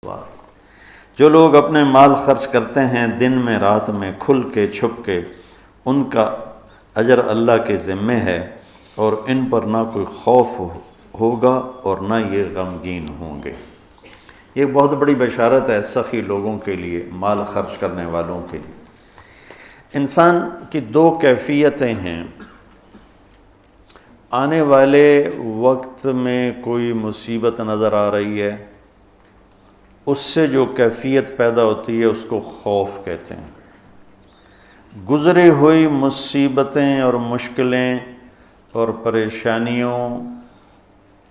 بات جو لوگ اپنے مال خرچ کرتے ہیں دن میں رات میں کھل کے چھپ کے، ان کا اجر اللہ کے ذمے ہے، اور ان پر نہ کوئی خوف ہوگا اور نہ یہ غمگین ہوں گے۔ یہ بہت بڑی بشارت ہے سخی لوگوں کے لیے، مال خرچ کرنے والوں کے لیے۔ انسان کی دو کیفیتیں ہیں۔ آنے والے وقت میں کوئی مصیبت نظر آ رہی ہے، اس سے جو کیفیت پیدا ہوتی ہے اس کو خوف کہتے ہیں۔ گزری ہوئی مصیبتیں اور مشکلیں اور پریشانیوں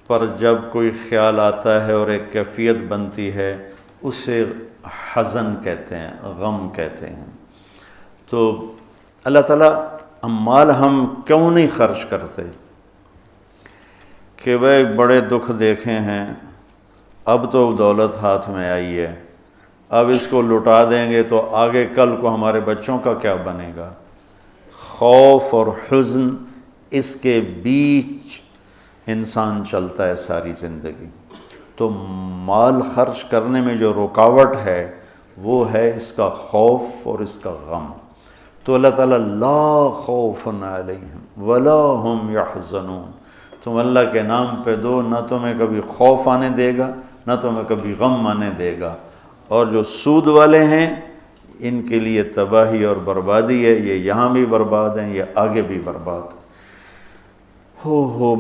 پر جب کوئی خیال آتا ہے اور ایک کیفیت بنتی ہے، اسے حزن کہتے ہیں، غم کہتے ہیں۔ تو اللہ تعالیٰ مال ہم کیوں نہیں خرچ کرتے کہ بھائی بڑے دکھ دیکھے ہیں، اب تو دولت ہاتھ میں آئی ہے، اب اس کو لٹا دیں گے تو آگے کل کو ہمارے بچوں کا کیا بنے گا۔ خوف اور حزن، اس کے بیچ انسان چلتا ہے ساری زندگی۔ تو مال خرچ کرنے میں جو رکاوٹ ہے وہ ہے اس کا خوف اور اس کا غم۔ تو اللہ تعالیٰ لا خوف علیہم ولا ہم یحزنون، تم اللہ کے نام پہ دو، نہ تمہیں کبھی خوف آنے دے گا نہ تمہیں کبھی غم آنے دے گا۔ اور جو سود والے ہیں ان کے لیے تباہی اور بربادی ہے، یہ یہاں بھی برباد ہیں، یہ آگے بھی برباد۔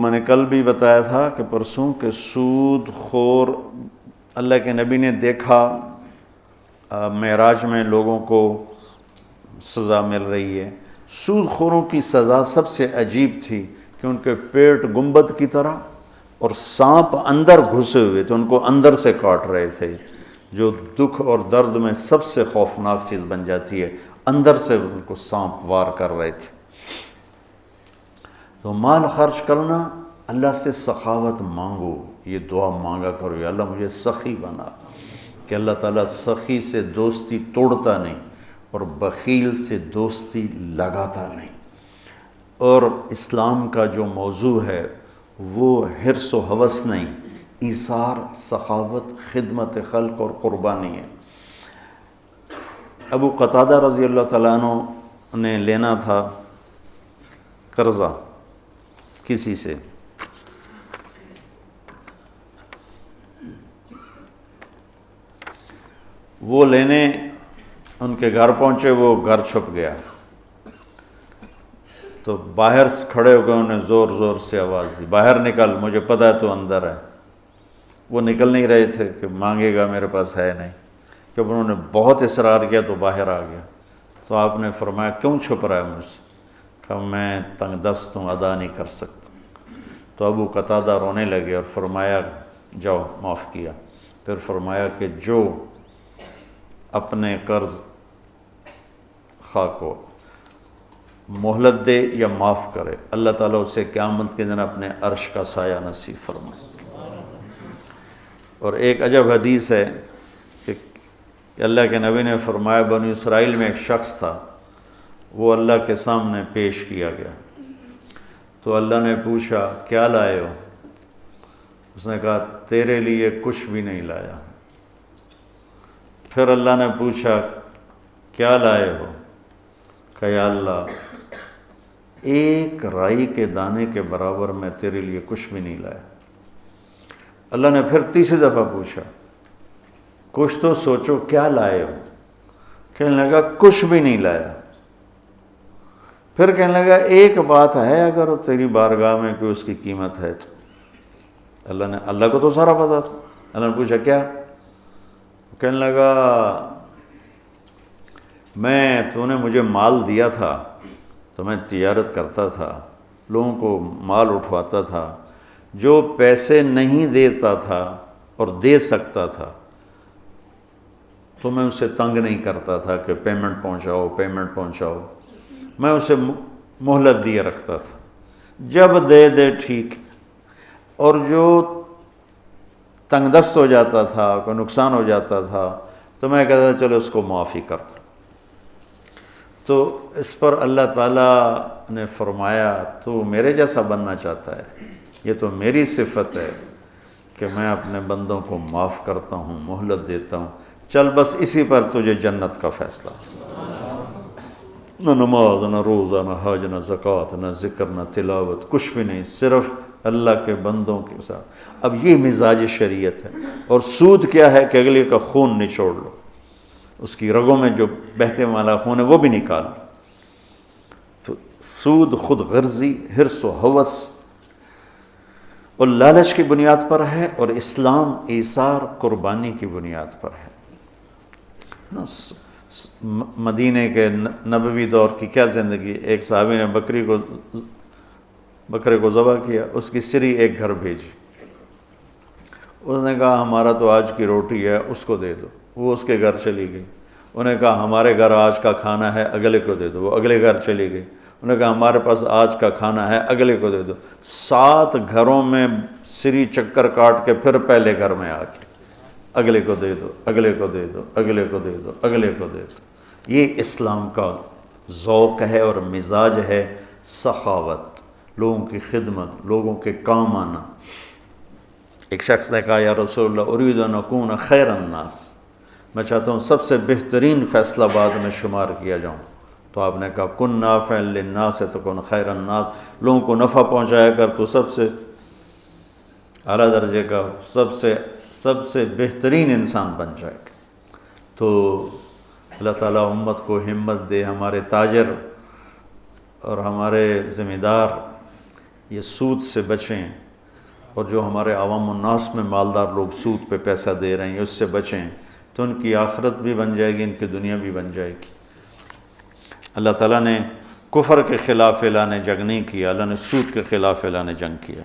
میں نے کل بھی بتایا تھا کہ پرسوں کہ سود خور اللہ کے نبی نے دیکھا معراج میں لوگوں کو سزا مل رہی ہے۔ سود خوروں کی سزا سب سے عجیب تھی کہ ان کے پیٹ گنبد کی طرح اور سانپ اندر گھسے ہوئے تھے، ان کو اندر سے کاٹ رہے تھے، جو دکھ اور درد میں سب سے خوفناک چیز بن جاتی ہے، اندر سے ان کو سانپ وار کر رہے تھے۔ تو مال خرچ کرنا، اللہ سے سخاوت مانگو، یہ دعا مانگا کرو، یا اللہ مجھے سخی بنا، کہ اللہ تعالیٰ سخی سے دوستی توڑتا نہیں اور بخیل سے دوستی لگاتا نہیں۔ اور اسلام کا جو موضوع ہے وہ حرص و ہوس نہیں، ایثار، سخاوت، خدمت خلق اور قربانی ہے۔ ابو قتادہ رضی اللہ تعالیٰ عنہ نے لینا تھا قرضہ کسی سے، وہ لینے ان کے گھر پہنچے، وہ گھر چھپ گیا، تو باہر کھڑے ہو گئے، انہیں زور زور سے آواز دی، باہر نکل، مجھے پتہ ہے تو اندر ہے۔ وہ نکل نہیں رہے تھے کہ مانگے گا، میرے پاس ہے نہیں۔ جب انہوں نے بہت اصرار کیا تو باہر آ گیا۔ تو آپ نے فرمایا کیوں چھپ رہا ہے مجھ سے؟ کہا میں تنگ دست ہوں، ادا نہیں کر سکتا۔ تو ابو قتادہ رونے لگے اور فرمایا جاؤ، معاف کیا۔ پھر فرمایا کہ جو اپنے قرض خواہ کو مہلت دے یا معاف کرے، اللہ تعالیٰ اسے قیامت کے دن اپنے عرش کا سایہ نصیب فرمائے۔ اور ایک عجب حدیث ہے کہ اللہ کے نبی نے فرمایا بنی اسرائیل میں ایک شخص تھا، وہ اللہ کے سامنے پیش کیا گیا، تو اللہ نے پوچھا کیا لائے ہو؟ اس نے کہا تیرے لیے کچھ بھی نہیں لایا۔ پھر اللہ نے پوچھا کیا لائے ہو؟ کہ یا اللہ ایک رائی کے دانے کے برابر میں تیرے لیے کچھ بھی نہیں لایا۔ اللہ نے پھر تیسری دفعہ پوچھا کچھ تو سوچو کیا لائے ہو؟ کہنے لگا کچھ بھی نہیں لایا۔ پھر کہنے لگا ایک بات ہے اگر تیری بارگاہ میں کوئی اس کی قیمت ہے تو۔ اللہ کو تو سارا پتہ تھا۔ اللہ نے پوچھا کیا؟ کہنے لگا تو نے مجھے مال دیا تھا تو میں تجارت کرتا تھا، لوگوں کو مال اٹھواتا تھا، جو پیسے نہیں دیتا تھا اور دے سکتا تھا تو میں اسے تنگ نہیں کرتا تھا کہ پیمنٹ پہنچاؤ، میں اسے مہلت دیے رکھتا تھا، جب دے ٹھیک۔ اور جو تنگ دست ہو جاتا تھا، کوئی نقصان ہو جاتا تھا تو میں کہتا تھا چلو اس کو معافی کر دو۔ تو اس پر اللہ تعالیٰ نے فرمایا تو میرے جیسا بننا چاہتا ہے، یہ تو میری صفت ہے کہ میں اپنے بندوں کو معاف کرتا ہوں، مہلت دیتا ہوں، چل بس اسی پر تجھے جنت کا فیصلہ، نہ نماز، نہ روزہ، نہ حج، نہ زکوٰۃ، نہ ذکر، نہ تلاوت، کچھ بھی نہیں، صرف اللہ کے بندوں کے ساتھ۔ اب یہ مزاج شریعت ہے۔ اور سود کیا ہے کہ اگلے کا خون نچوڑ لو، اس کی رگوں میں جو بہتے والا خون ہے وہ بھی نکال لو۔ تو سود خود غرضی، حرص و ہوس اور لالچ کی بنیاد پر ہے، اور اسلام ایثار، قربانی کی بنیاد پر ہے۔ مدینے کے نبوی دور کی کیا زندگی، ایک صحابی نے بکرے کو ذبح کیا، اس کی سری ایک گھر بھیجی، اس نے کہا ہمارا تو آج کی روٹی ہے، اس کو دے دو، وہ اس کے گھر چلی گئی۔ انہوں نے کہا ہمارے گھر آج کا کھانا ہے، اگلے کو دے دو، وہ اگلے گھر چلی گئی۔ انہوں نے کہا ہمارے پاس آج کا کھانا ہے، اگلے کو دے دو۔ 7 گھروں میں سری چکر کاٹ کے پھر پہلے گھر میں آ کے اگلے کو دے دو، اگلے کو دے دو، اگلے کو دے دو، اگلے کو دے دو۔ یہ اسلام کا ذوق ہے اور مزاج ہے، سخاوت، لوگوں کی خدمت، لوگوں کے کام آنا۔ ایک شخص نے کہا یا رسول اللہ ارید ان اکون خیر الناس، میں چاہتا ہوں سب سے بہترین فیصلہ باد میں شمار کیا جاؤں۔ تو آپ نے کہا کن نافعا للناس تکن خیر الناس، لوگوں کو نفع پہنچایا کر تو سب سے اعلیٰ درجے کا، سب سے بہترین انسان بن جائے گا۔ تو اللہ تعالیٰ امت کو ہمت دے، ہمارے تاجر اور ہمارے ذمہ دار یہ سود سے بچیں، اور جو ہمارے عوام الناس میں مالدار لوگ سود پہ پیسہ دے رہے ہیں اس سے بچیں، تو ان کی آخرت بھی بن جائے گی، ان کی دنیا بھی بن جائے گی۔ اللہ تعالیٰ نے کفر کے خلاف اعلان جنگ نہیں کیا، اللہ نے سود کے خلاف اعلان جنگ کیا۔